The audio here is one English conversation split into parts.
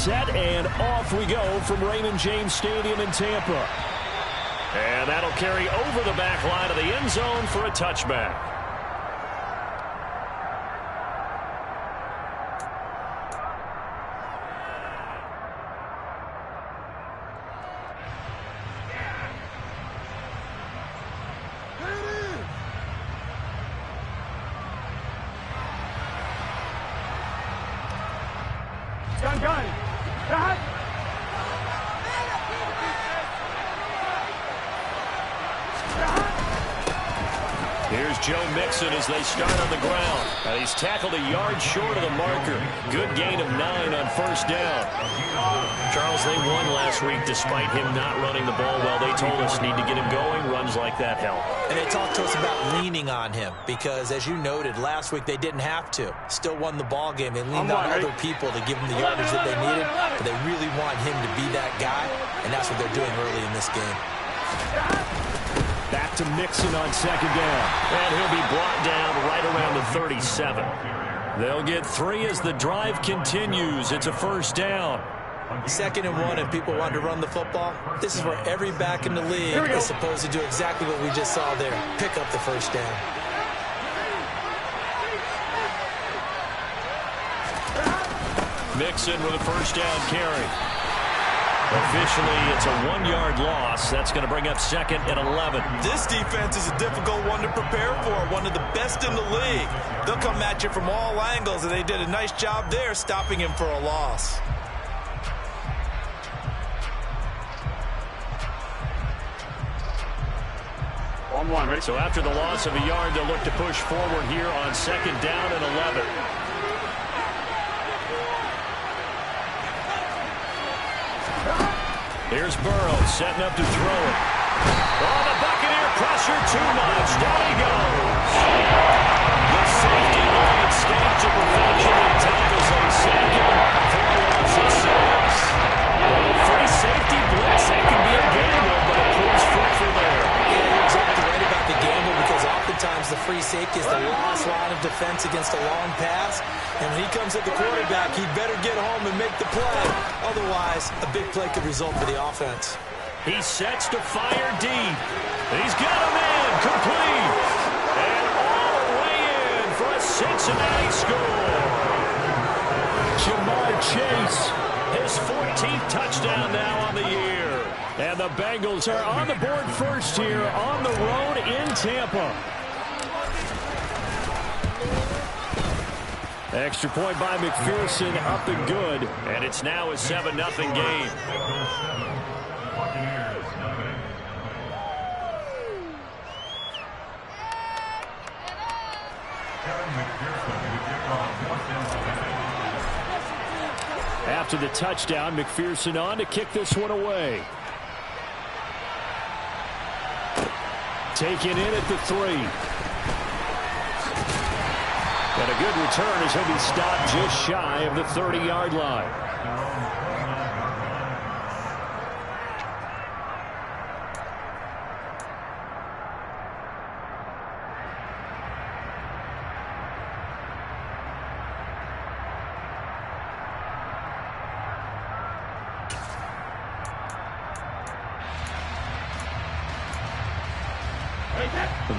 set, and off we go from Raymond James Stadium in Tampa. And that'll carry over the back line of the end zone for a touchback. Here's Joe Mixon as they start on the ground. And he's tackled a yard short of the marker. Good gain of 9 on first down. Charles, they won last week despite him not running the ball well. They told us need to get him going. Runs like that help. And they talked to us about leaning on him because, as you noted, last week they didn't have to. Still won the ball game. They leaned on other people to give them the yardage that they needed, but they really want him to be that guy, and that's what they're doing early in this game. Back to Mixon on second down. And he'll be brought down right around the 37. They'll get 3 as the drive continues. It's a first down. 2nd and 1, and people want to run the football. This is where every back in the league is supposed to do exactly what we just saw there. Pick up the first down. Mixon with a first down carry. Officially, it's a 1-yard loss. That's going to bring up 2nd and 11. This defense is a difficult one to prepare for, one of the best in the league. They'll come at you from all angles, and they did a nice job there stopping him for a loss. So after the loss of a yard, they'll look to push forward here on 2nd down and 11. Here's Burrow setting up to throw it. Oh, the Buccaneer pressure too much. Down he goes. The safety line stayed to perfection and tackles on 2nd for a loss of 6. Free safety blitz. That can be a gamble, but it proves fruitful there. Yeah, you're exactly right about the gamble because oftentimes the free safety is the last line of defense against a long pass. And when he comes at the quarterback, he'd better get home and make the play. Otherwise, a big play could result for the offense. He sets to fire deep. He's got him in. Complete. And all the way in for a Cincinnati score. Jamar Chase. His 14th touchdown now on the year. And the Bengals are on the board first here on the road in Tampa. Extra point by McPherson, up and good. And it's now a 7-0 game. After the touchdown, McPherson on to kick this one away. Taken in at the 3. And a good return as he'll be stopped just shy of the 30-yard line.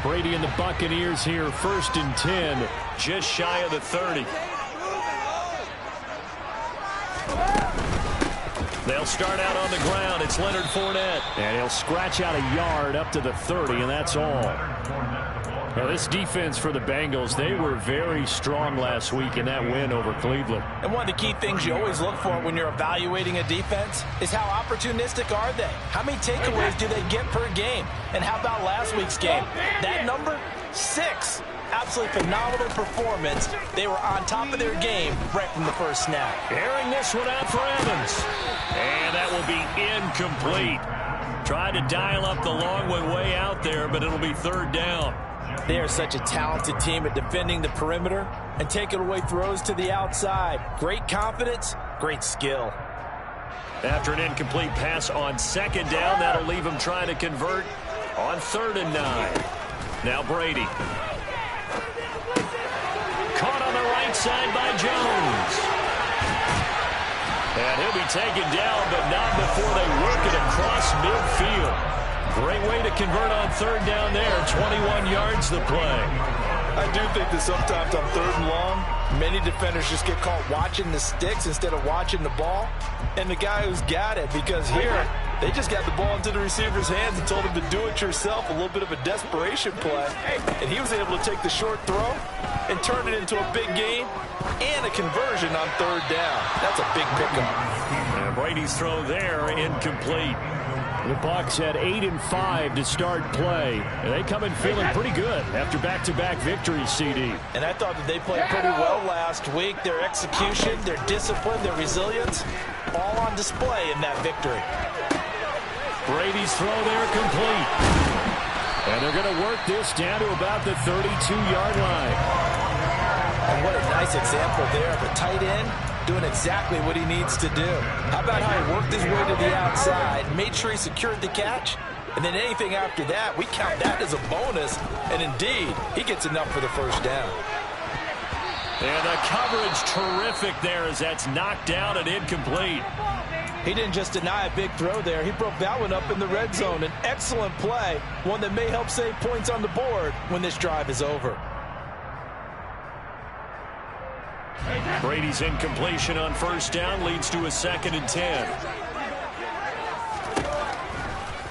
Brady and the Buccaneers here, 1st and 10. Just shy of the 30. They'll start out on the ground. It's Leonard Fournette. And he'll scratch out a yard up to the 30, and that's all. Now, this defense for the Bengals, they were very strong last week in that win over Cleveland. And one of the key things you always look for when you're evaluating a defense is how opportunistic are they? How many takeaways do they get per game? And how about last week's game? That number, 6. Absolutely phenomenal performance. They were on top of their game right from the first snap. Airing this one out for Evans. And that will be incomplete. Tried to dial up the long one way out there, but it'll be 3rd down. They are such a talented team at defending the perimeter and taking away throws to the outside. Great confidence, great skill. After an incomplete pass on 2nd down, that'll leave him trying to convert on 3rd and 9. Now Brady. Caught on the right side by Jones. And he'll be taken down, but not before they work it across midfield. Great way to convert on third down there. 21 yards to play. I do think that sometimes on third and long, many defenders just get caught watching the sticks instead of watching the ball. And the guy who's got it, because here, they just got the ball into the receiver's hands and told him to do it yourself, a little bit of a desperation play. And he was able to take the short throw and turn it into a big gain and a conversion on third down. That's a big pickup. And Brady's throw there, incomplete. The Bucs had 8 and 5 to start play, and they come in feeling pretty good after back-to-back victories, CD. And I thought that they played pretty well last week. Their execution, their discipline, their resilience, all on display in that victory. Brady's throw there complete. And they're going to work this down to about the 32-yard line. And what a nice example there of a tight end doing exactly what he needs to do. How about how he worked his way to the outside, made sure he secured the catch, and then anything after that, we count that as a bonus, and indeed, he gets enough for the first down. And the coverage terrific there as that's knocked down and incomplete. He didn't just deny a big throw there. He broke that one up in the red zone. An excellent play, one that may help save points on the board when this drive is over. Brady's incompletion on first down leads to a 2nd and 10.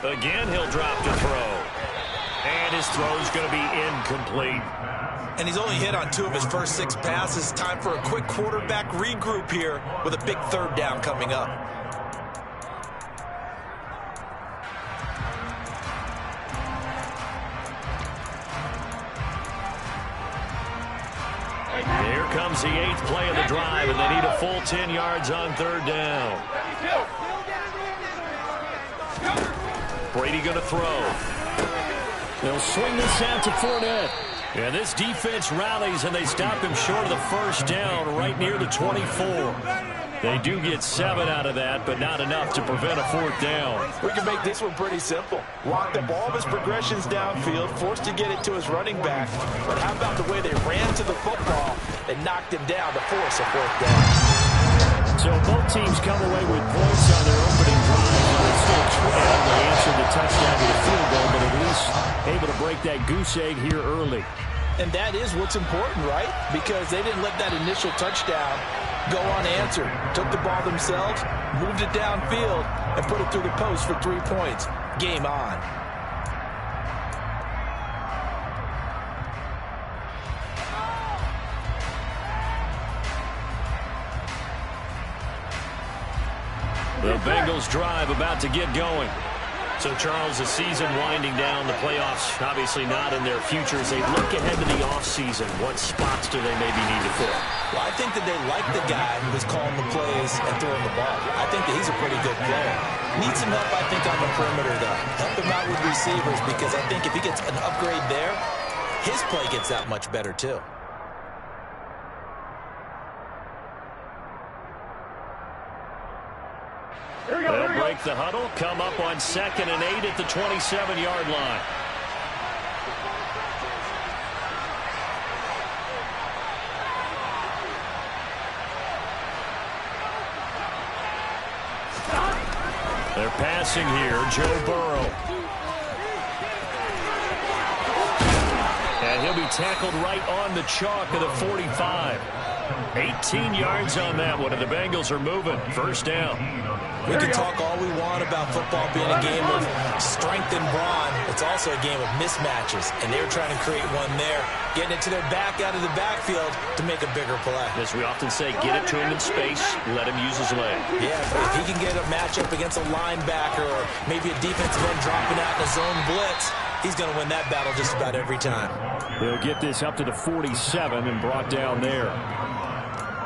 Again, he'll drop to throw. And his throw's going to be incomplete. And he's only hit on 2 of his first 6 passes. Time for a quick quarterback regroup here with a big third down coming up. Here comes the 8th play of the drive, and they need a full 10 yards on third down. Brady going to throw. They'll swing this out to Fournette. And this defense rallies, and they stop him short of the first down right near the 24. They do get 7 out of that, but not enough to prevent a 4th down. We can make this one pretty simple. Locked up all of his progressions downfield, forced to get it to his running back. But how about the way they ran to the football and knocked him down to force a 4th down? So both teams come away with points on their opening drive. They still trail. They answered the touchdown with a field goal, but at least able to break that goose egg here early. And that is what's important, right? Because they didn't let that initial touchdown go unanswered. Took the ball themselves, moved it downfield, and put it through the post for 3 points. Game on. The Bengals drive about to get going. So, Charles, the season winding down, the playoffs obviously not in their future. As they look ahead to the offseason, what spots do they maybe need to fill? Well, I think that they like the guy who's calling the plays and throwing the ball. I think that he's a pretty good player. Needs some help, I think, on the perimeter, though. Help him out with receivers, because I think if he gets an upgrade there, his play gets that much better, too. They'll break the huddle, come up on 2nd and 8 at the 27-yard line. They're passing here, Joe Burrow. And he'll be tackled right on the chalk of the 45. 18 yards on that one, and the Bengals are moving. First down. We can talk all we want about football being a game of strength and brawn. It's also a game of mismatches, and they're trying to create one there, getting it to their back out of the backfield to make a bigger play. As we often say, get it to him in space, let him use his leg. Yeah, if he can get a matchup against a linebacker or maybe a defensive end dropping out in a zone blitz, he's going to win that battle just about every time. They'll get this up to the 47 and brought down there.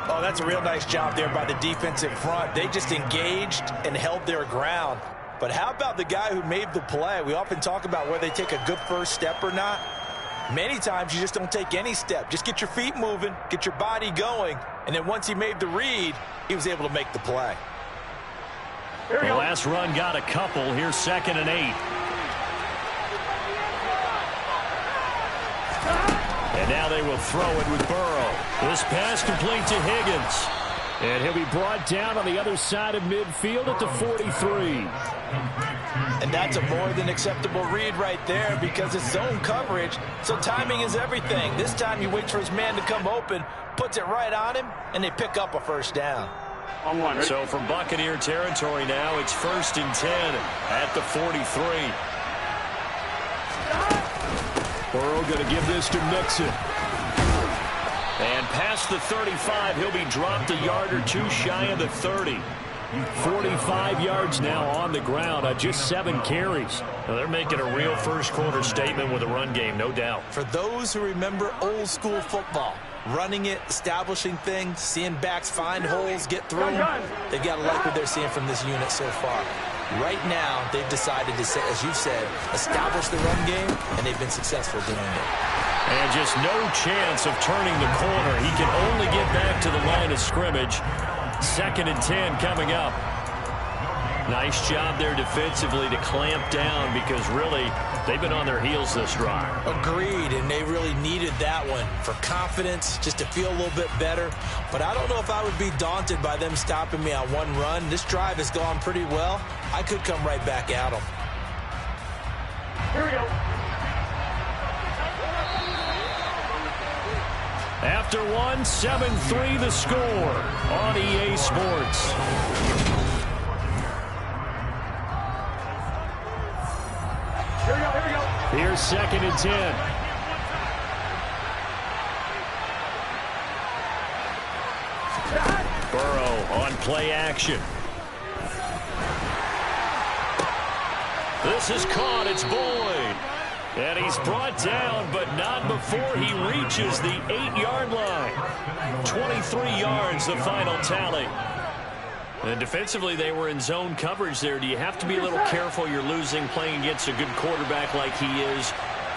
Oh, that's a real nice job there by the defensive front. They just engaged and held their ground. But how about the guy who made the play? We often talk about whether they take a good first step or not. Many times you just don't take any step. Just get your feet moving, get your body going, and then once he made the read, he was able to make the play. The last run got a couple. Here's 2nd and 8. And now they will throw it with Burrow. This pass complete to Higgins. And he'll be brought down on the other side of midfield at the 43. And that's a more than acceptable read right there because it's zone coverage, so timing is everything. This time he waits for his man to come open, puts it right on him, and they pick up a first down. So from Buccaneer territory now, it's 1st and 10 at the 43. Burrow going to give this to Mixon. And past the 35, he'll be dropped a yard or two shy of the 30. 45 yards now on the ground on just 7 carries. Well, they're making a real first-quarter statement with a run game, no doubt. For those who remember old-school football, running it, establishing things, seeing backs find holes, get through them, they've got to like what they're seeing from this unit so far. Right now, they've decided to, as you said, establish the run game, and they've been successful doing it. And just no chance of turning the corner. He can only get back to the line of scrimmage. 2nd and 10 coming up. Nice job there defensively to clamp down because really they've been on their heels this drive. Agreed, and they really needed that one for confidence, just to feel a little bit better. But I don't know if I would be daunted by them stopping me on one run. This drive has gone pretty well. I could come right back at them. Here we go. After one, 7-3 the score on EA Sports. Here we go. Here's 2nd and 10. Burrow on play action. This is caught. It's Boyd. And he's brought down, but not before he reaches the 8-yard line. 23 yards, the final tally. And defensively, they were in zone coverage there. Do you have to be a little careful? You're losing, playing against a good quarterback like he is,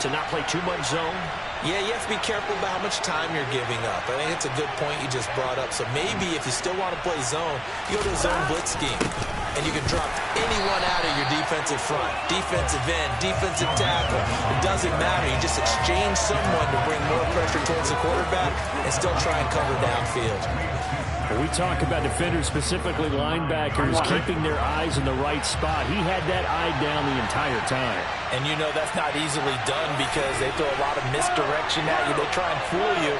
to not play too much zone? Yeah, you have to be careful about how much time you're giving up. I think it's a good point you just brought up. So maybe if you still want to play zone, you go to a zone blitz scheme. And you can drop anyone out of your defensive front, defensive end, defensive tackle. It doesn't matter. You just exchange someone to bring more pressure towards the quarterback and still try and cover downfield. When we talk about defenders, specifically linebackers, keeping their eyes in the right spot. He had that eye down the entire time. And you know that's not easily done because they throw a lot of misdirection at you. They try and fool you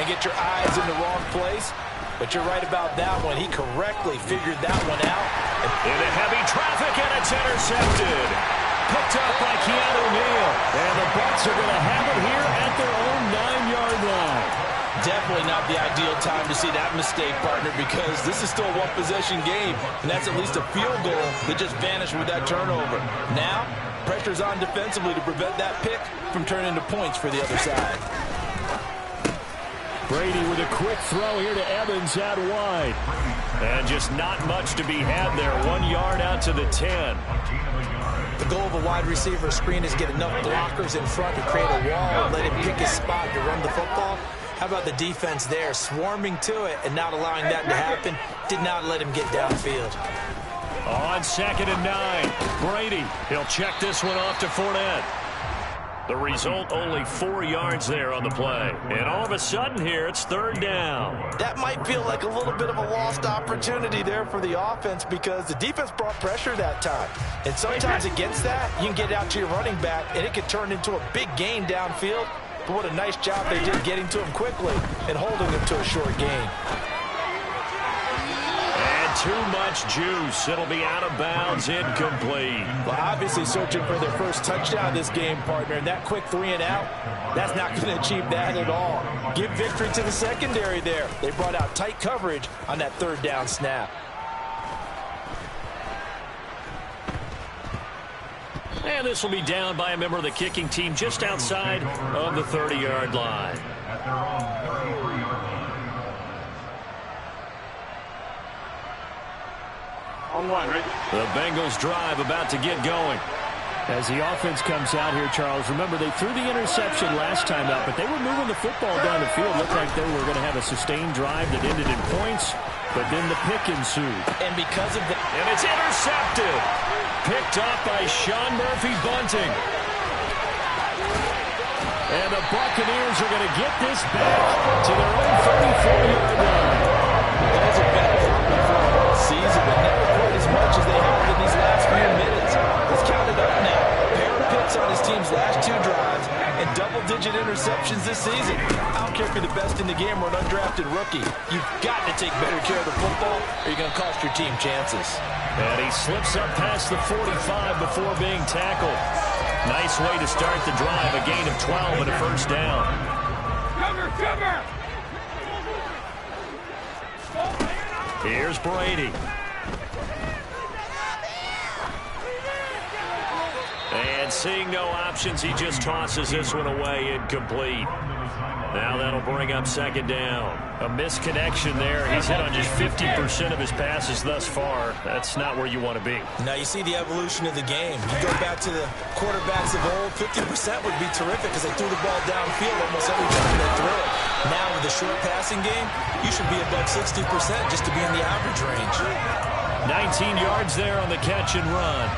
and get your eyes in the wrong place. But you're right about that one. He correctly figured that one out. Into heavy traffic, and it's intercepted. Picked up by Keanu Neal. And the Bucs are going to have it here at their own 9-yard line. Definitely not the ideal time to see that mistake, partner, because this is still a one-possession game, and that's at least a field goal that just vanished with that turnover. Now, pressure's on defensively to prevent that pick from turning into points for the other side. Brady with a quick throw here to Evans out wide. And just not much to be had there. 1 yard out to the 10. The goal of a wide receiver screen is get enough blockers in front to create a wall and let him pick his spot to run the football. How about the defense there, swarming to it and not allowing that to happen? Did not let him get downfield. On 2nd and 9, Brady. He'll check this one off to Fournette. The result, only 4 yards there on the play. And all of a sudden here, it's 3rd down. That might feel like a little bit of a lost opportunity there for the offense because the defense brought pressure that time. And sometimes against that, you can get out to your running back, and it can turn into a big gain downfield. But what a nice job they did getting to him quickly and holding him to a short gain. Too much juice. It'll be out of bounds, incomplete. Well, obviously searching for their first touchdown this game, partner. And that quick 3 and out, that's not going to achieve that at all. Give victory to the secondary there. They brought out tight coverage on that 3rd down snap. And this will be down by a member of the kicking team just outside of the 30-yard line. On 1, right? The Bengals drive about to get going. As the offense comes out here, Charles, remember they threw the interception last time out, but they were moving the football down the field. Looked like they were going to have a sustained drive that ended in points, but then the pick ensued. And because of that, and it's intercepted. Picked up by Sean Murphy-Bunting. And the Buccaneers are going to get this back to their own 34-yard line. those have been team's last 2 drives and double-digit interceptions this season. I don't care if you're the best in the game or an undrafted rookie. You've got to take better care of the football or you're going to cost your team chances. And he slips up past the 45 before being tackled. Nice way to start the drive, a gain of 12 and a first down. Cover! Here's Brady. And seeing no options, he just tosses this one away, incomplete. Now that'll bring up second down. A misconnection there. He's hit on just 50% of his passes thus far. That's not where you want to be. Now you see the evolution of the game. You go back to the quarterbacks of old, 50% would be terrific because they threw the ball downfield almost every time they threw it. Now with the short passing game, you should be above 60% just to be in the average range. 19 yards there on the catch and run.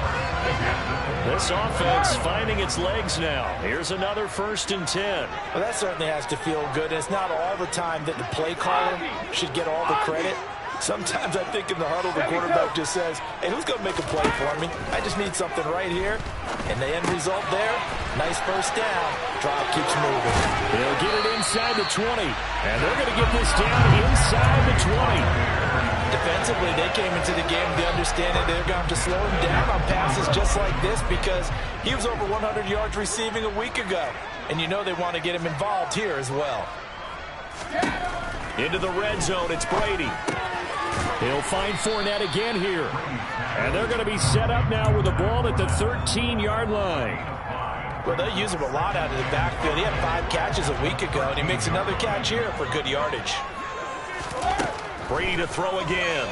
This offense finding its legs now. Here's another 1st and 10. Well, that certainly has to feel good. It's not all the time that the play caller should get all the credit. Sometimes I think in the huddle, the quarterback just says, hey, who's going to make a play for me? I just need something right here. And the end result there, nice first down. Drive keeps moving. They'll get it inside the 20. And they're going to get this down inside the 20. Defensively, they came into the game with the understanding they're going to have to slow him down on passes just like this because he was over 100 yards receiving a week ago. And you know they want to get him involved here as well. Into the red zone, it's Brady. He'll find Fournette again here. And they're going to be set up now with the ball at the 13-yard line. Well, they use him a lot out of the backfield. He had 5 catches a week ago, and he makes another catch here for good yardage. Brady to throw again.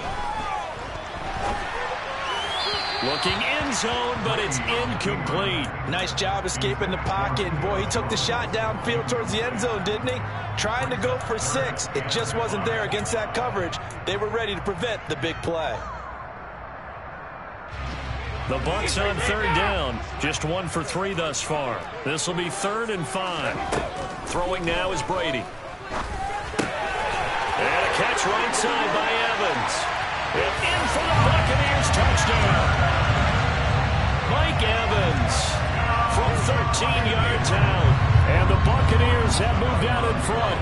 Looking end zone, but it's incomplete. Nice job escaping the pocket. And boy, he took the shot downfield towards the end zone, didn't he? Trying to go for 6. It just wasn't there against that coverage. They were ready to prevent the big play. The Bucs on 3rd down. Just 1 for 3 thus far. This will be 3rd and 5. Throwing now is Brady. And a catch right side by Evans. And in for the Buccaneers touchdown. Mike Evans from 13 yards out. And the Buccaneers have moved out in front.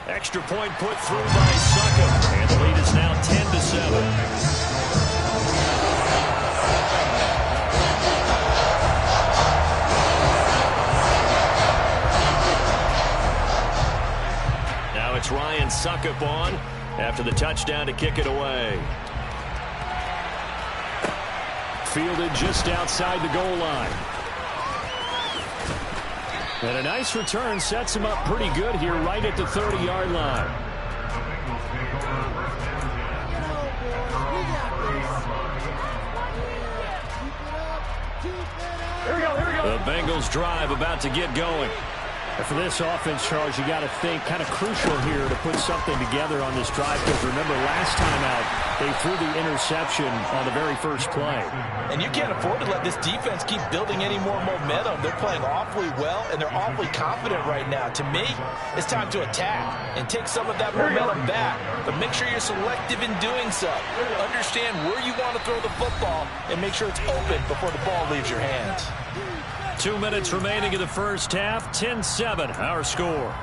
Extra point put through by Suckup. And the lead is now 10-7. It's Ryan Suckup on after the touchdown to kick it away. Fielded just outside the goal line. And a nice return sets him up pretty good here right at the 30-yard line. Here we go. The Bengals drive about to get going. And for this offense, Charles, you got to think kind of crucial here to put something together on this drive because remember last time out they threw the interception on the very first play. And you can't afford to let this defense keep building any more momentum. They're playing awfully well and they're awfully confident right now. To me, it's time to attack and take some of that momentum back. But make sure you're selective in doing so. Understand where you want to throw the football and make sure it's open before the ball leaves your hands. 2 minutes remaining in the first half. 10-7, our score.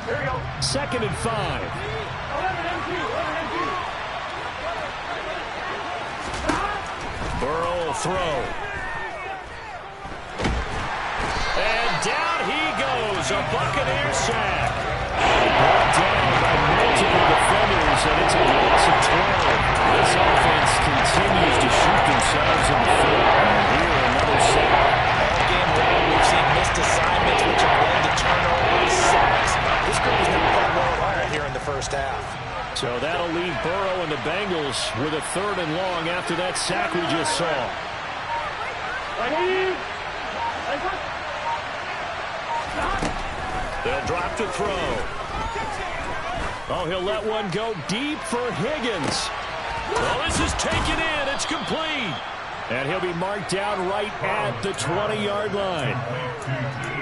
Here we go. 2nd and 5. 11 Burrow will throw. And down he goes. A Buccaneer sack. Brought down by multiple defenders, and it's a loss of 12. This offense continues to shoot themselves in the foot. And here, another sack. All game long, we've seen missed assignments, which have led to turnovers, sacks. This group has not played well at all here in the first half. So that'll leave Burrow and the Bengals with a 3rd and long after that sack we just saw. They'll drop to throw. Oh, he'll let one go deep for Higgins. Well, this is taken in. It's complete. And he'll be marked down right at the 20-yard line.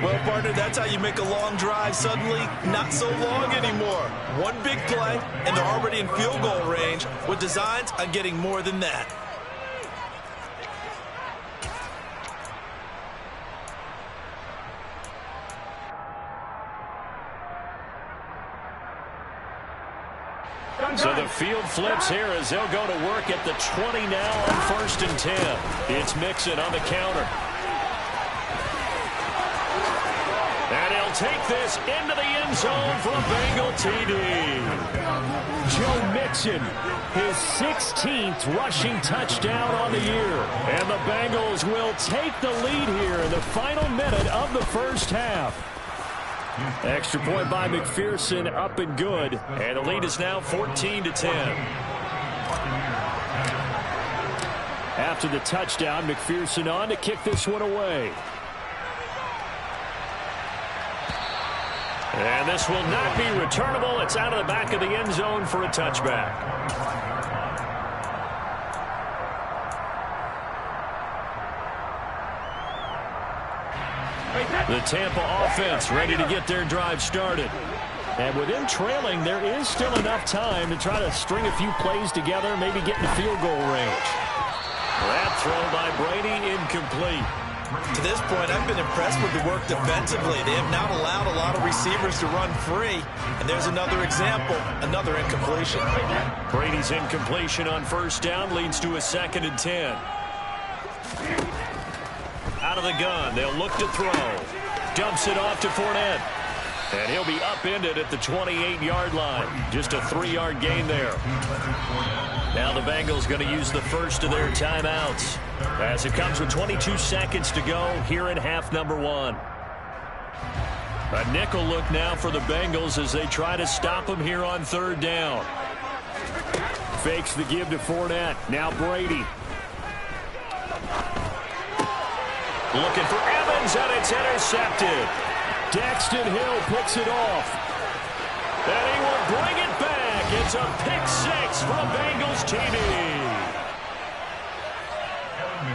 Well, partner, that's how you make a long drive suddenly not so long anymore. One big play, and they're already in field goal range with designs on getting more than that. So the field flips here as they'll go to work at the 20 now on 1st and 10. It's Mixon on the counter. And he'll take this into the end zone for a Bengal TD. Joe Mixon, his 16th rushing touchdown on the year. And the Bengals will take the lead here in the final minute of the first half. Extra point by McPherson, up and good. And the lead is now 14-10. After the touchdown, McPherson on to kick this one away. And this will not be returnable. It's out of the back of the end zone for a touchback. The Tampa offense ready to get their drive started. And with them trailing, there is still enough time to try to string a few plays together, maybe get in the field goal range. That throw by Brady incomplete. To this point, I've been impressed with the work defensively. They have not allowed a lot of receivers to run free. And there's another example, another incompletion. Brady's incompletion on 1st down leads to a 2nd and 10. Out of the gun, they'll look to throw. Dumps it off to Fournette. And he'll be upended at the 28-yard line. Just a 3-yard gain there. Now the Bengals going to use the first of their timeouts as it comes with 22 seconds to go here in half number 1. A nickel look now for the Bengals as they try to stop them here on 3rd down. Fakes the give to Fournette. Now Brady. Looking for Evans, and it's intercepted. Daxton Hill picks it off. And he will bring it back. It's a pick 6 for a Bengals TD.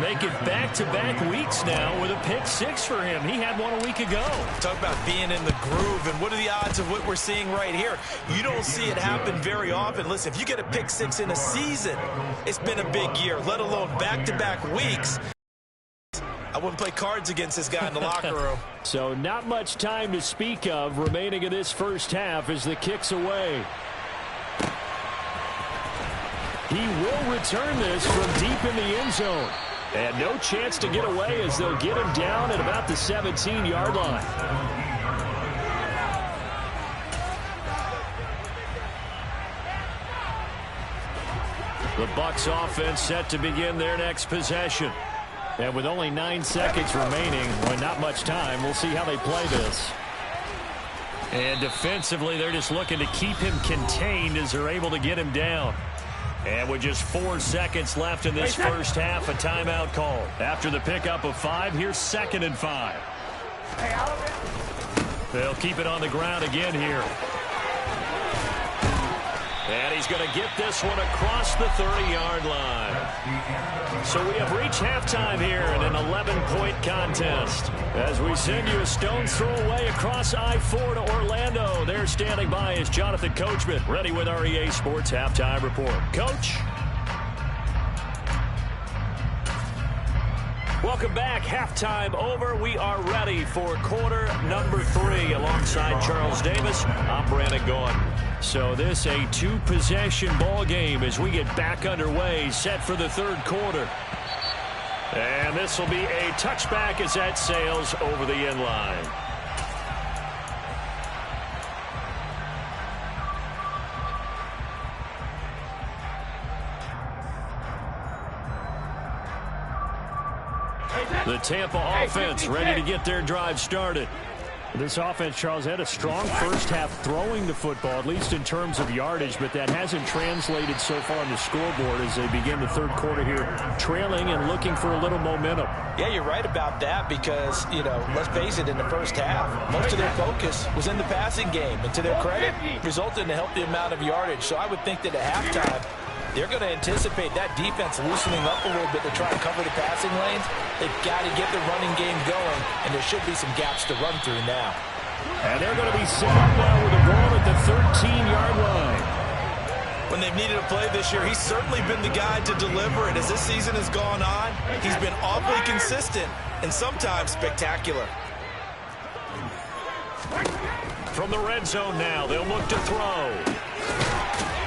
Make it back-to-back weeks now with a pick 6 for him. He had one a week ago. Talk about being in the groove, and what are the odds of what we're seeing right here? You don't see it happen very often. Listen, if you get a pick 6 in a season, it's been a big year, let alone back-to-back weeks. I wouldn't play cards against this guy in the locker room. So not much time to speak of remaining in this first half as the kick's away. He will return this from deep in the end zone. And no chance to get away as they'll get him down at about the 17-yard line. The Bucs offense set to begin their next possession. And with only 9 seconds remaining, well, not much time, we'll see how they play this. And defensively, they're just looking to keep him contained as they're able to get him down. And with just 4 seconds left in this first half, a timeout call. After the pickup of 5, here's 2nd and 5. They'll keep it on the ground again here. And he's going to get this one across the 30-yard line. So we have reached halftime here in an 11-point contest. As we send you a stone's throw away across I-4 to Orlando. There standing by is Jonathan Coachman, ready with our EA Sports Halftime Report. Coach? Welcome back. Halftime over. We are ready for quarter number 3 alongside Charles Davis. I'm Brandon Gaughan. So this a 2-possession ball game as we get back underway, set for the 3rd quarter. And this will be a touchback as that sails over the end line. The Tampa offense ready to get their drive started. This offense, Charles, had a strong first half throwing the football, at least in terms of yardage, but that hasn't translated so far on the scoreboard as they begin the 3rd quarter here, trailing and looking for a little momentum. Yeah, you're right about that because, you know, let's face it, in the first half, most of their focus was in the passing game. And to their credit, resulted in a healthy amount of yardage. So I would think that at halftime, They're going to anticipate that defense loosening up a little bit to try and cover the passing lanes. They've got to get the running game going, and there should be some gaps to run through now. And they're going to be set up now with the ball at the 13-yard line. When they've needed a play this year, he's certainly been the guy to deliver it. As this season has gone on, he's been awfully consistent and sometimes spectacular. From the red zone now, they'll look to throw.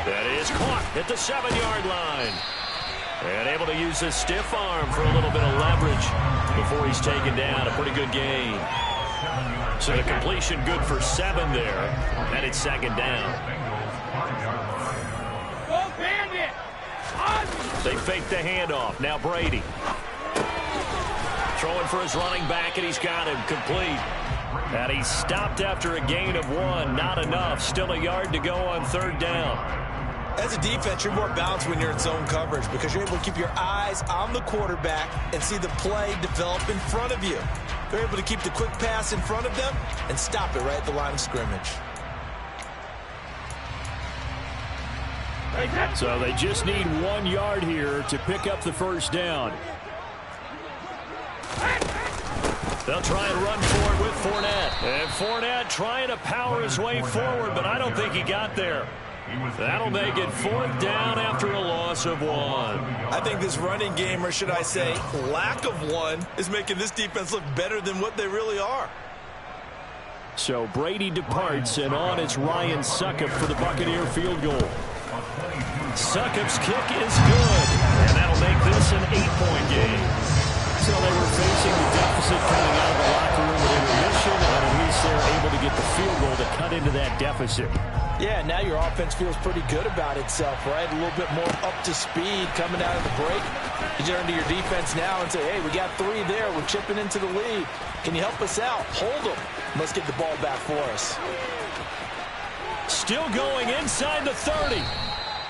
That is caught at the 7-yard line. And able to use his stiff arm for a little bit of leverage before he's taken down. A pretty good gain. So the completion good for 7 there. And it's second down. They fake the handoff. Now Brady. Throwing for his running back, and he's got him complete. And he's stopped after a gain of 1. Not enough. Still a yard to go on third down. As a defense, you're more balanced when you're in zone coverage because you're able to keep your eyes on the quarterback and see the play develop in front of you. They're able to keep the quick pass in front of them and stop it right at the line of scrimmage. So they just need 1 yard here to pick up the first down. They'll try and run for it with Fournette. And Fournette trying to power his way forward, but I don't think he got there. That'll make it 4th down after a loss of 1. I think this running game, or should I say lack of 1, is making this defense look better than what they really are. So Brady departs, and on it's Ryan Succop for the Buccaneer field goal. Succop's kick is good, and that'll make this an 8-point game. So they were facing the deficit coming out of the locker room at intermission, and at least they're able to get the field goal to cut into that deficit. Yeah, now your offense feels pretty good about itself, right? A little bit more up to speed coming out of the break. You turn to your defense now and say, hey, we got 3 there. We're chipping into the lead. Can you help us out? Hold them. Let's get the ball back for us. Still going inside the 30.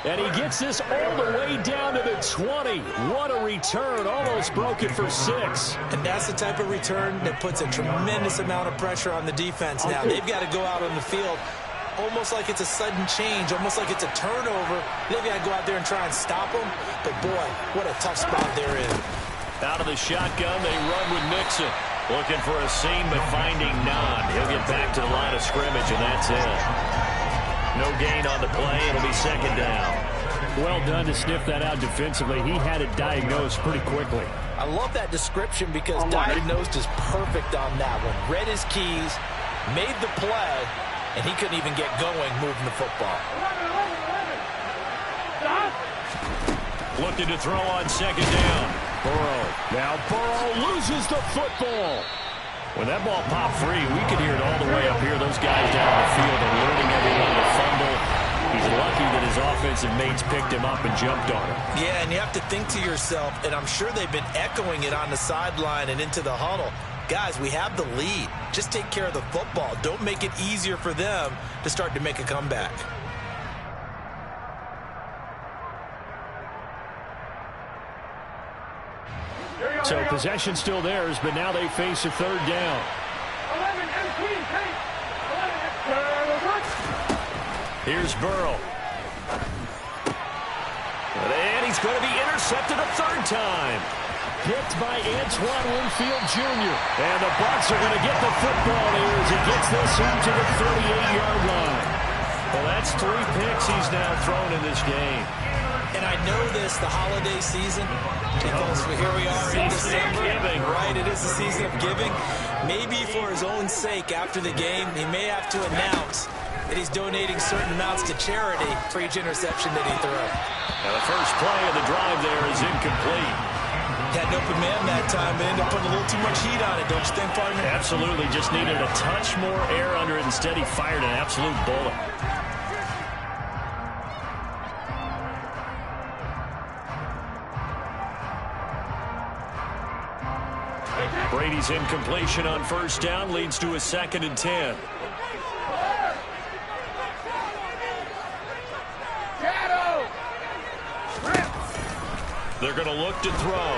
And he gets this all the way down to the 20. What a return. Almost broke it for 6. And that's the type of return that puts a tremendous amount of pressure on the defense now. They've got to go out on the field almost like it's a sudden change, almost like it's a turnover. They've got to go out there and try and stop them. But, boy, what a tough spot they're in. Out of the shotgun, they run with Mixon. Looking for a seam, but finding none. He'll get back to the line of scrimmage, and that's it. No gain on the play. It'll be second down. Well done to sniff that out defensively. He had it diagnosed pretty quickly. I love that description because diagnosed is perfect on that one. Read his keys, made the play, and he couldn't even get going moving the football. Looking to throw on second down. Burrow. Now Burrow loses the football. When that ball popped free, we could hear it all the way up here. Those guys down on the field are learning everyone to fumble. He's lucky that his offensive mates picked him up and jumped on him. Yeah, and you have to think to yourself, and I'm sure they've been echoing it on the sideline and into the huddle. Guys, we have the lead. Just take care of the football. Don't make it easier for them to start to make a comeback. So possession still theirs, but now they face a third down. Here's Burrow. And he's going to be intercepted a third time. Picked by Antoine Winfield Jr. And the Bucs are going to get the football here as he gets this into the 38-yard line. Well, that's 3 picks he's now thrown in this game. And I know this, the holiday season, because here we are in December, right? It is the season of giving. Maybe for his own sake after the game, he may have to announce that he's donating certain amounts to charity for each interception that he threw. Now the first play of the drive there is incomplete. Had an open man that time, but ended up putting a little too much heat on it, don't you think, partner? Absolutely, just needed a touch more air under it. Instead, he fired an absolute bullet. Brady's incompletion on first down leads to a 2nd and 10. They're going to look to throw.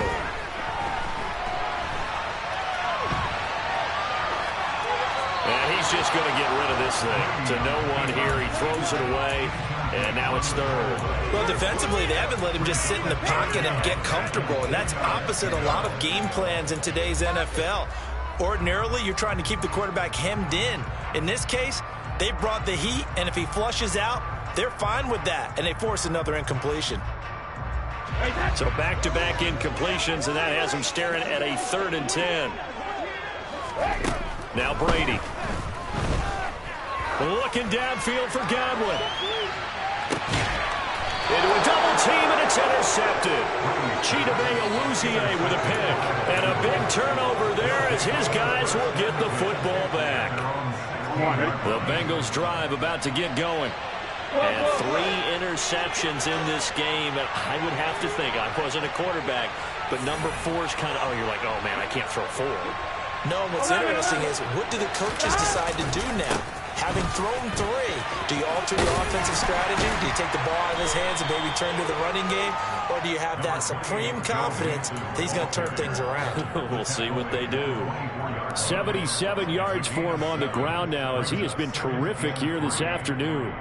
And he's just going to get rid of this thing. To no one here. He throws it away, and now it's third. Well, defensively, they haven't let him just sit in the pocket and get comfortable, and that's opposite a lot of game plans in today's NFL. Ordinarily, you're trying to keep the quarterback hemmed in. In this case, they brought the heat, and if he flushes out, they're fine with that, and they force another incompletion. So back-to-back incompletions, and that has him staring at a 3rd and 10. Now Brady. Looking downfield for Godwin. Into a double team, and it's intercepted. Chidobe Awuzie with a pick. And a big turnover there as his guys will get the football back. The Bengals drive about to get going. And 3 interceptions in this game. And I would have to think, I wasn't a quarterback, but number 4 is kind of, you're like, oh, man, I can't throw 4. No, what's interesting is what do the coaches decide to do now? Having thrown 3, do you alter your offensive strategy? Do you take the ball out of his hands and maybe turn to the running game? Or do you have that supreme confidence that he's going to turn things around? We'll see what they do. 77 yards for him on the ground now as he has been terrific here this afternoon.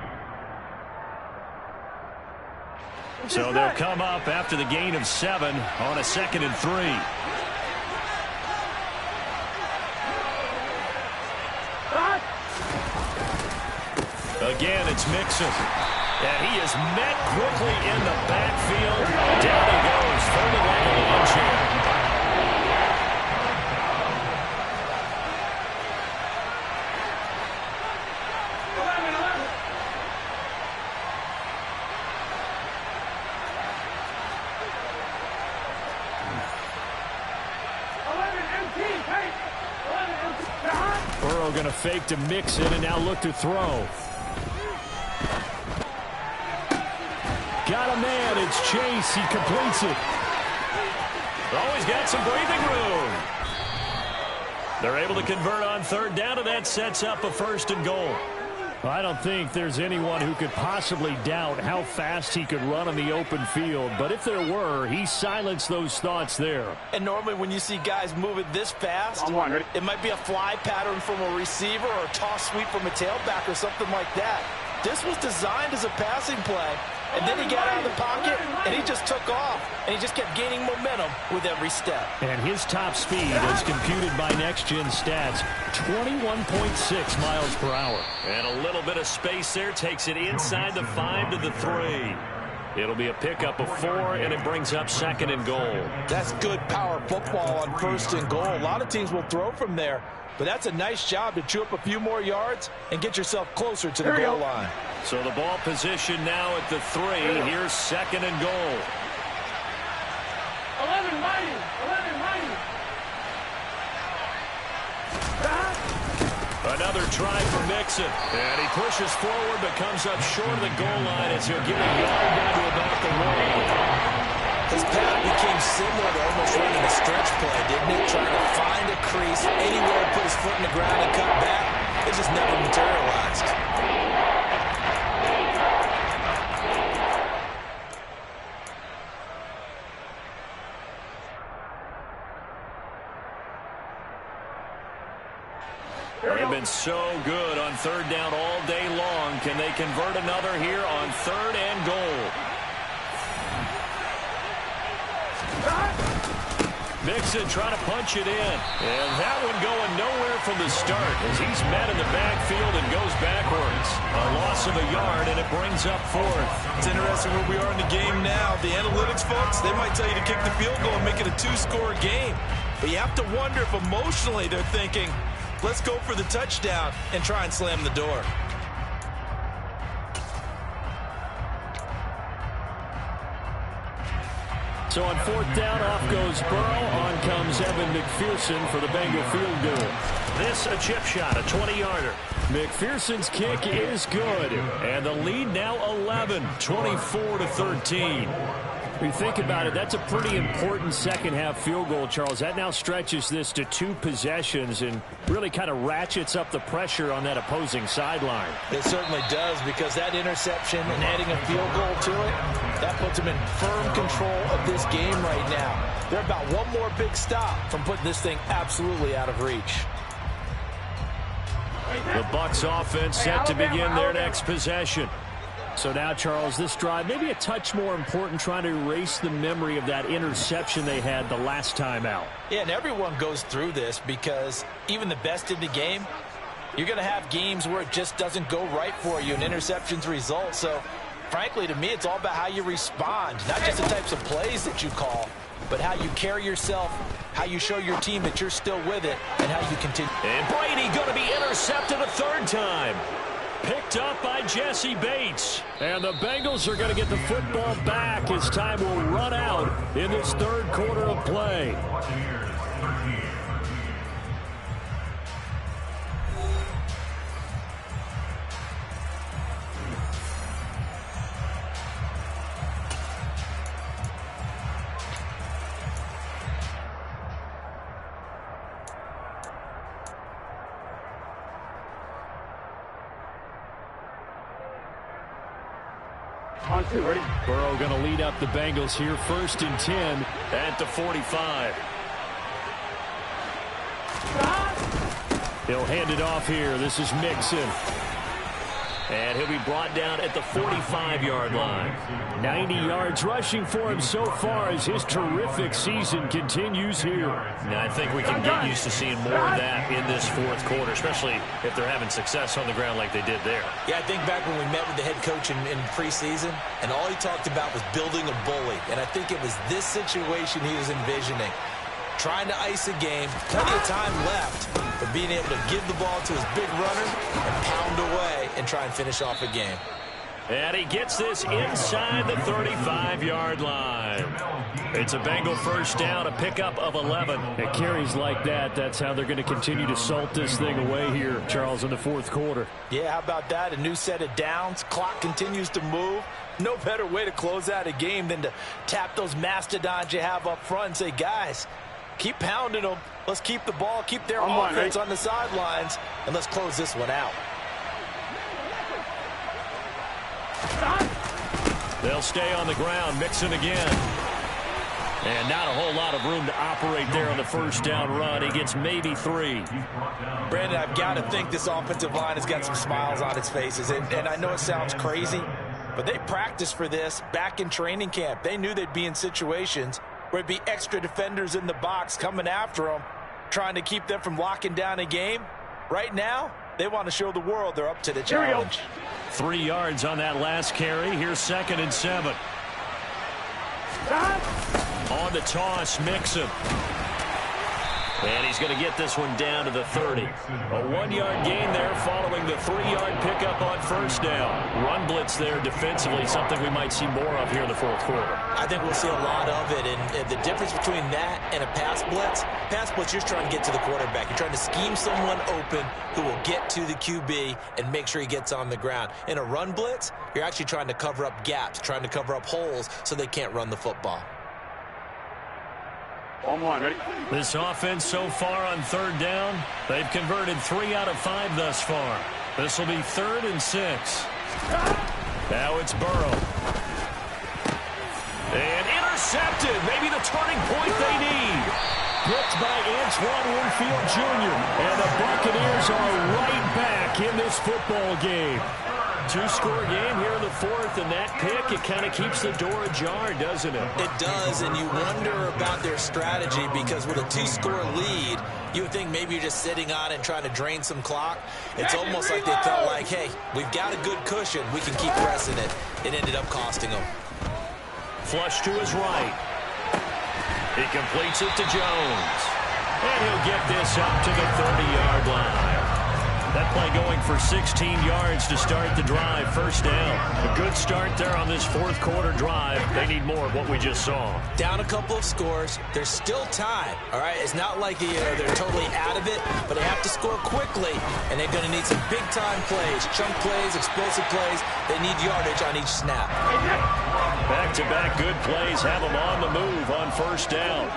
So they'll come up after the gain of 7 on a 2nd and 3. Again, it's Mixon. And he is met quickly in the backfield. Down he goes, folded like a lawn chair. Burrow going to fake to Mixon and now look to throw. Got a man. It's Chase. He completes it. Always got some breathing room. They're able to convert on 3rd down, and that sets up a 1st and goal. I don't think there's anyone who could possibly doubt how fast he could run on the open field. But if there were, he silenced those thoughts there. And normally when you see guys moving this fast, it might be a fly pattern from a receiver or a toss sweep from a tailback or something like that. This was designed as a passing play, and then he got out of the pocket, and he just took off, and he just kept gaining momentum with every step. And his top speed, as computed by Next Gen Stats, 21.6 miles per hour. And a little bit of space there takes it inside the 5 to the 3. It'll be a pickup of 4, and it brings up 2nd and goal. That's good power football on 1st and goal. A lot of teams will throw from there, but that's a nice job to chew up a few more yards and get yourself closer to the goal line. So the ball position now at the 3. Here's 2nd and goal. 11 mighty. Another try for Mixon. And he pushes forward but comes up short of the goal line as he'll get a yard down to about the 1. His path became similar to almost running a stretch play, didn't it? Trying to find a crease, anywhere to put his foot in the ground and cut back. It just never materialized. They've been so good on 3rd down all day long. Can they convert another here on 3rd and goal? Mixon trying to punch it in. And that one going nowhere from the start as he's met in the backfield and goes backwards. A loss of a yard, and it brings up 4th. It's interesting where we are in the game now. The analytics folks, they might tell you to kick the field goal and make it a 2-score game. But you have to wonder if emotionally they're thinking, let's go for the touchdown and try and slam the door. So on 4th down, off goes Burrow. On comes Evan McPherson for the Bengal field goal. This a chip shot, a 20-yarder. McPherson's kick is good. And the lead now 11, 24-13. When you think about it, that's a pretty important second-half field goal, Charles. That now stretches this to 2 possessions and really kind of ratchets up the pressure on that opposing sideline. It certainly does, because that interception and adding a field goal to it, that puts them in firm control of this game right now. They're about one more big stop from putting this thing absolutely out of reach. The Bucs offense set to begin their next possession. So now, Charles, this drive maybe a touch more important, trying to erase the memory of that interception they had the last time out. Yeah, and everyone goes through this because even the best in the game, you're going to have games where it just doesn't go right for you and interceptions result. So, frankly, to me, it's all about how you respond, not just the types of plays that you call, but how you carry yourself, how you show your team that you're still with it, and how you continue. And Brady going to be intercepted a third time. Picked up by Jesse Bates. And the Bengals are going to get the football back as time will run out in this third quarter of play. On two, ready? Burrow going to lead up the Bengals here, 1st and 10 at the 45. He'll hand it off here. This is Mixon. And he'll be brought down at the 45-yard line. 90 yards rushing for him so far as his terrific season continues here. Now, I think we can get used to seeing more of that in this fourth quarter, especially if they're having success on the ground like they did there. Yeah, I think back when we met with the head coach in preseason, and all he talked about was building a bully. And I think it was this situation he was envisioning. Trying to ice a game, plenty of time left, but being able to give the ball to his big runner and pound away and try and finish off a game. And he gets this inside the 35-yard line. It's a Bengal first down, a pickup of 11. It carries like that. That's how they're going to continue to salt this thing away here, Charles, in the fourth quarter. Yeah, how about that? A new set of downs. Clock continues to move. No better way to close out a game than to tap those mastodons you have up front and say, guys, keep pounding them. Let's keep the ball, keep their offense on the sidelines, and let's close this one out. They'll stay on the ground, Mixon again. And not a whole lot of room to operate there on the first down run. He gets maybe 3. Brandon, I've got to think this offensive line has got some smiles on its faces. And I know it sounds crazy, but they practiced for this back in training camp. They knew they'd be in situations where it'd be extra defenders in the box coming after them, trying to keep them from locking down a game. Right now, they want to show the world they're up to the challenge. 3 yards on that last carry. Here's 2nd and 7. On the toss, Mixon. And he's going to get this one down to the 30. A 1-yard gain there following the 3-yard pickup on first down. Run blitz there defensively, something we might see more of here in the fourth quarter. I think we'll see a lot of it. And the difference between that and a pass blitz, you're trying to get to the quarterback. You're trying to scheme someone open who will get to the QB and make sure he gets on the ground. In a run blitz, you're actually trying to cover up gaps, trying to cover up holes so they can't run the football. On one, ready? This offense so far on third down, they've converted 3 out of 5 thus far. This will be 3rd and 6. Now it's Burrow. And intercepted. Maybe the turning point they need. Picked by Antoine Winfield Jr. And the Buccaneers are right back in this football game. 2-score game here in the fourth, and that pick, it kind of keeps the door ajar, doesn't it? It does, and you wonder about their strategy because with a 2-score lead, you would think maybe you're just sitting on it and trying to drain some clock. It's almost like they felt like, hey, we've got a good cushion. We can keep pressing it. It ended up costing them. Flush to his right. He completes it to Jones. And he'll get this up to the 30-yard line. That play going for 16 yards to start the drive. First down. A good start there on this fourth quarter drive. They need more of what we just saw. Down a couple of scores. There's still time. All right, it's not like they're totally out of it, but they have to score quickly, and they're going to need some big-time plays, chunk plays, explosive plays. They need yardage on each snap. Back-to-back good plays have them on the move on first down.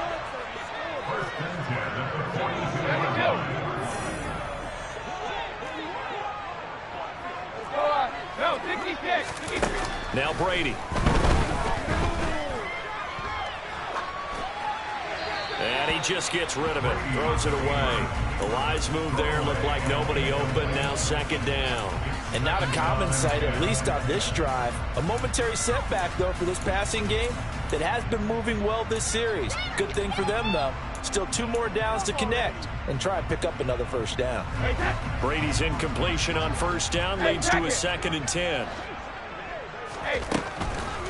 Now Brady. And he just gets rid of it. Throws it away. The wise move there. Looked like nobody open. Now second down. And not a common sight, at least on this drive. A momentary setback, though, for this passing game that has been moving well this series. Good thing for them, though. Still 2 more downs to connect and try and pick up another first down. Brady's incompletion on first down leads to a 2nd and 10.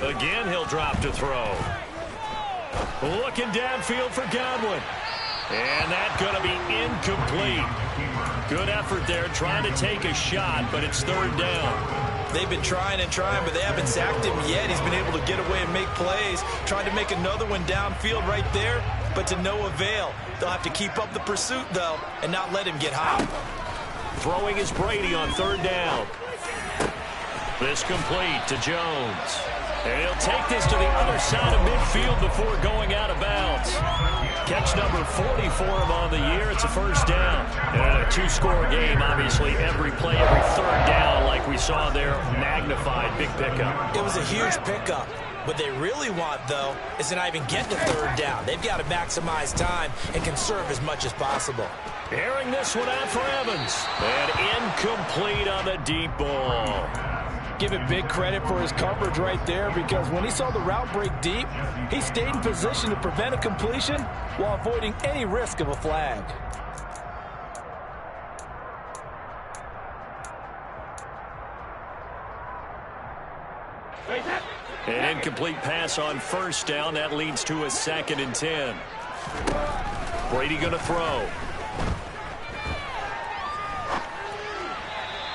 Again, he'll drop to throw. Looking downfield for Godwin. And that's going to be incomplete. Good effort there, trying to take a shot, but it's 3rd down. They've been trying and trying, but they haven't sacked him yet. He's been able to get away and make plays. Tried to make another one downfield right there, but to no avail. They'll have to keep up the pursuit, though, and not let him get hot. Throwing is Brady on 3rd down. This complete to Jones. And he'll take this to the other side of midfield before going out of bounds. Catch number 40 for him on the year. It's a first down. And a 2-score game, obviously, every play, every 3rd down, like we saw there, magnified, big pickup. It was a huge pickup. What they really want, though, is to not even get to 3rd down. They've got to maximize time and conserve as much as possible. Airing this one out for Evans. And incomplete on the deep ball. Give it big credit for his coverage right there, because when he saw the route break deep, he stayed in position to prevent a completion while avoiding any risk of a flag. An incomplete pass on first down. That leads to a 2nd and 10. Brady going to throw.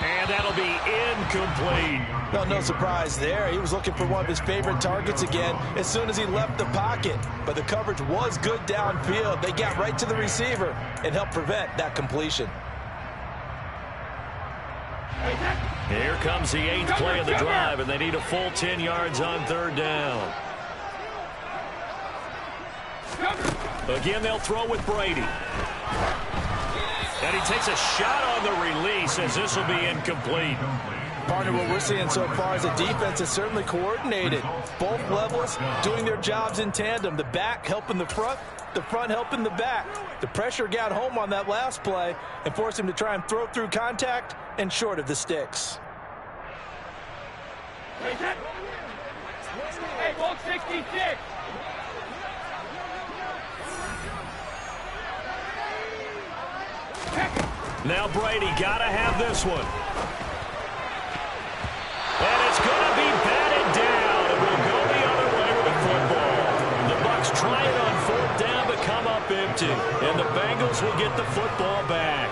And that'll be incomplete. Well, no surprise there. He was looking for one of his favorite targets again as soon as he left the pocket. But the coverage was good downfield. They got right to the receiver and helped prevent that completion. Here comes the 8th play of the drive, and they need a full 10 yards on 3rd down. Again, they'll throw with Brady. And he takes a shot on the release, as this will be incomplete. Partner, what we're seeing so far is the defense is certainly coordinated. Both levels doing their jobs in tandem. The back helping the front helping the back. The pressure got home on that last play and forced him to try and throw through contact and short of the sticks. Hey, ball 66. Now Brady got to have this one. And it's going to be batted down. It will go the other way with the football. The Bucs try it on 4th down but come up empty. And the Bengals will get the football back.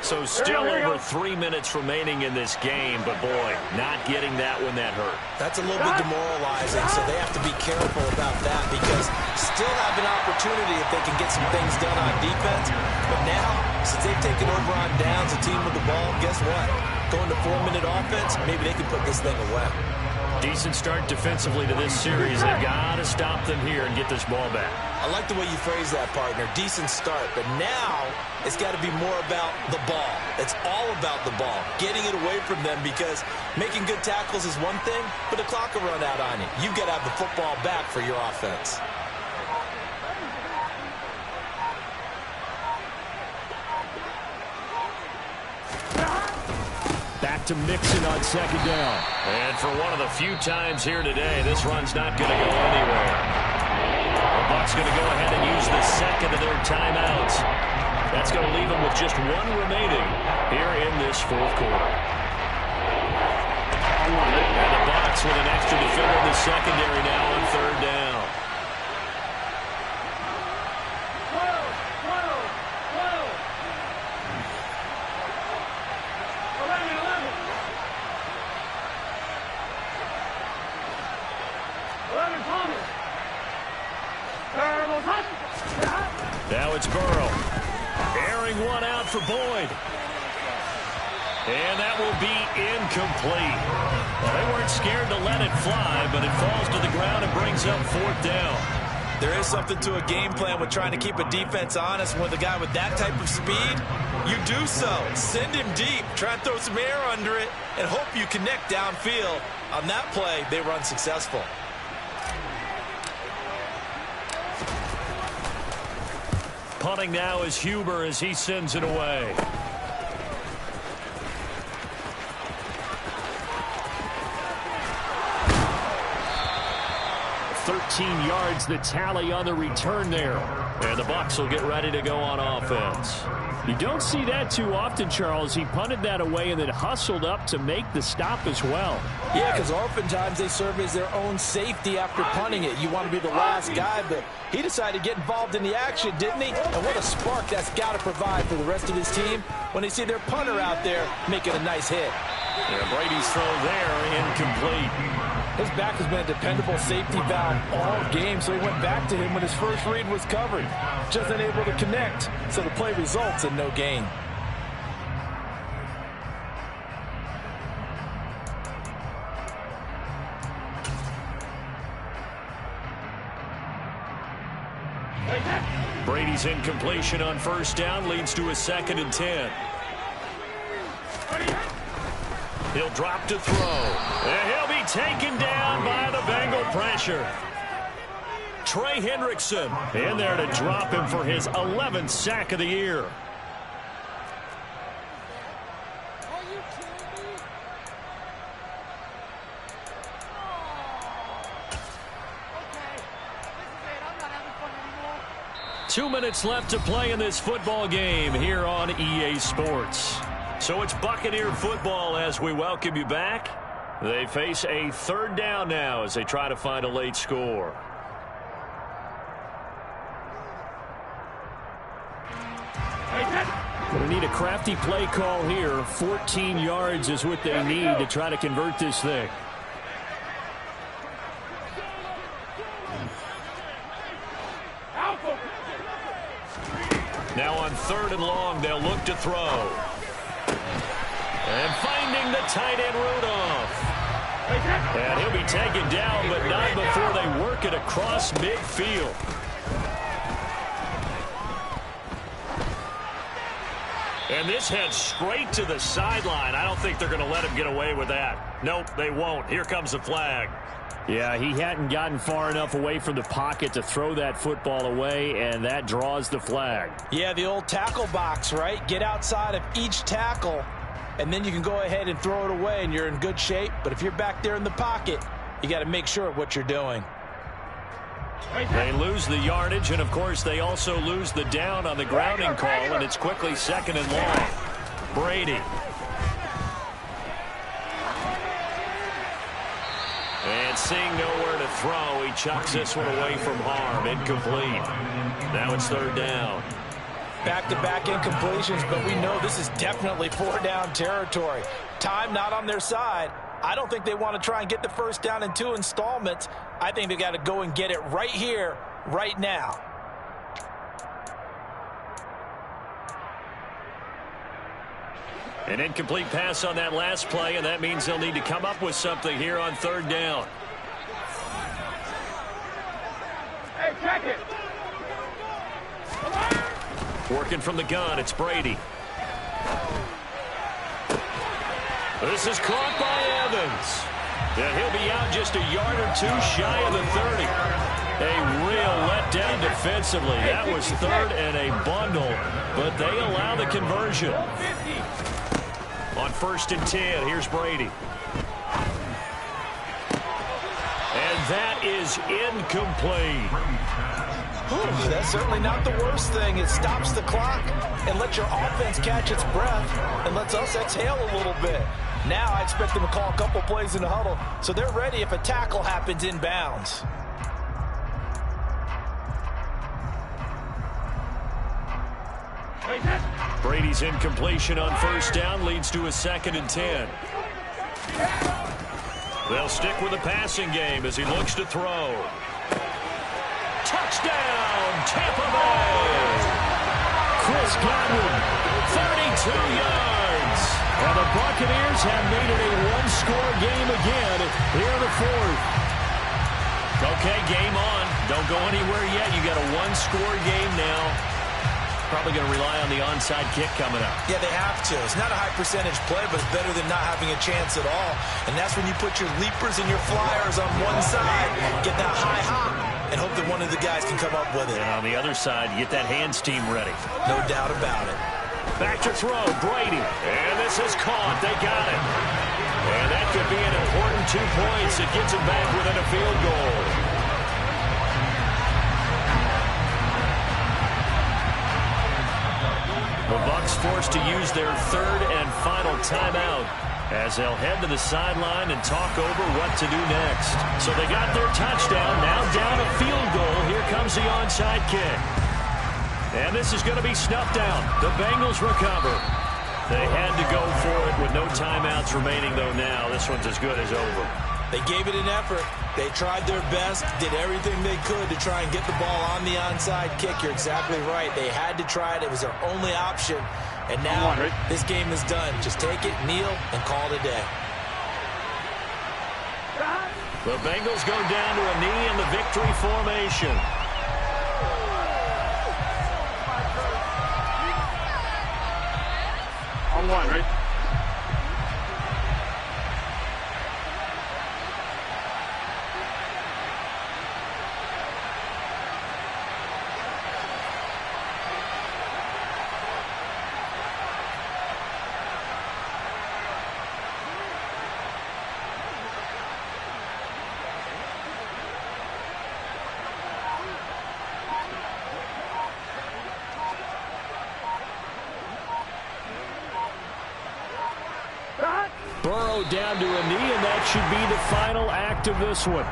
So still over 3 minutes remaining in this game, but boy, not getting that one that hurt. That's a little bit demoralizing, so they have to be careful about that, because still have an opportunity if they can get some things done on defense. But now, since they've taken over on downs, a team with the ball, guess what? Going to 4-minute offense, maybe they can put this thing away. Decent start defensively to this series. They've got to stop them here and get this ball back. I like the way you phrase that, partner. Decent start. But now it's got to be more about the ball. It's all about the ball. Getting it away from them, because making good tackles is one thing, but the clock will run out on you. You've got to have the football back for your offense. Back to Mixon on 2nd down. And for one of the few times here today, this run's not going to go anywhere. The Bucs going to go ahead and use the 2nd of their timeouts. That's going to leave them with just 1 remaining here in this 4th quarter. And the Bucs with an extra defender in the secondary now on 3rd down. Now it's Burrow. Airing one out for Boyd. And that will be incomplete. Well, they weren't scared to let it fly, but it falls to the ground and brings up 4th down. There is something to a game plan with trying to keep a defense honest. With a guy with that type of speed, you do so. Send him deep. Try and throw some air under it and hope you connect downfield. On that play, they were unsuccessful. Punting now is Huber as he sends it away. 13 yards the tally on the return there. And the Bucs will get ready to go on offense. You don't see that too often, Charles. He punted that away and then hustled up to make the stop as well. Yeah, because oftentimes they serve as their own safety after punting it. You want to be the last guy, but he decided to get involved in the action, didn't he? And what a spark that's got to provide for the rest of his team when they see their punter out there making a nice hit. Yeah, Brady's throw there, incomplete. His back has been a dependable safety valve all game, so he went back to him when his first read was covered. Just unable to connect, so the play results in no gain. Brady's incompletion on first down leads to a 2nd and 10. He'll drop to throw. And he'll be taken down by the Bengal pressure. Trey Hendrickson in there to drop him for his 11th sack of the year. Are you kidding me? 2 minutes left to play in this football game here on EA Sports. So it's Buccaneer football as we welcome you back. They face a 3rd down now as they try to find a late score. Going to need a crafty play call here. 14 yards is what they need to try to convert this thing. Now on 3rd and long, they'll look to throw. And finding the tight end Rudolph. And he'll be taken down, but not before they work it across midfield. And this heads straight to the sideline. I don't think they're going to let him get away with that. Nope, they won't. Here comes the flag. Yeah, he hadn't gotten far enough away from the pocket to throw that football away, and that draws the flag. Yeah, the old tackle box, right? Get outside of each tackle, and then you can go ahead and throw it away, and you're in good shape. But if you're back there in the pocket, you got to make sure of what you're doing. They lose the yardage, and, of course, they also lose the down on the grounding call, and it's quickly 2nd and long. Brady. And seeing nowhere to throw, he chucks this one away from harm. Incomplete. Now it's 3rd down. Back-to-back incompletions, but we know this is definitely 4-down territory. Time not on their side. I don't think they want to try and get the first down in 2 installments. I think they got to go and get it right here, right now. An incomplete pass on that last play, and that means they'll need to come up with something here on 3rd down. Hey, check it. Working from the gun, it's Brady. This is caught by Evans. And he'll be out just a yard or 2 shy of the 30. A real letdown defensively. That was 3rd and a bundle, but they allow the conversion. On 1st and 10, here's Brady. And that is incomplete. Ooh, that's certainly not the worst thing. It stops the clock and lets your offense catch its breath and lets us exhale a little bit. Now I expect them to call a couple plays in the huddle, so they're ready if a tackle happens inbounds. Brady's incompletion on 1st down leads to a 2nd and 10. They'll stick with the passing game as he looks to throw. Touchdown, Tampa Bay! Chris Godwin, 32 yards. and the Buccaneers have made it a one-score game again here in the 4th. Okay, game on. Don't go anywhere yet. You got a one-score game now. Probably going to rely on the onside kick coming up. Yeah, they have to. It's not a high percentage play, but it's better than not having a chance at all. And that's when you put your leapers and your flyers on one side, get that high hop, and hope that one of the guys can come up with it. And on the other side, you get that hands team ready. No doubt about it. Back to throw, Brady. And this is caught. They got it. And that could be an important 2 points. It gets him back within a field goal. The Bucs forced to use their third and final timeout as they'll head to the sideline and talk over what to do next. So they got their touchdown, now down a field goal. Here comes the onside kick. And this is going to be snuffed out. The Bengals recover. They had to go for it with no timeouts remaining, though now this one's as good as over. They gave it an effort. They tried their best, did everything they could to try and get the ball on the onside kick. You're exactly right. They had to try it. It was their only option. And now this game is done. Just take it, kneel, and call it a day. The Bengals go down to a knee in the victory formation. On one, right? Burrow down to a knee, and that should be the final act of this one.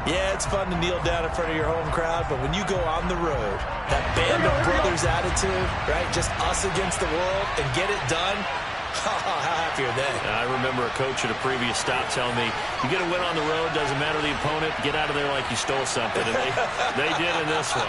Yeah, it's fun to kneel down in front of your home crowd, but when you go on the road, that band of brothers attitude, right, just us against the world, and get it done, how happy are they? I remember a coach at a previous stop telling me, you get a win on the road, doesn't matter the opponent, get out of there like you stole something, and they did in this one.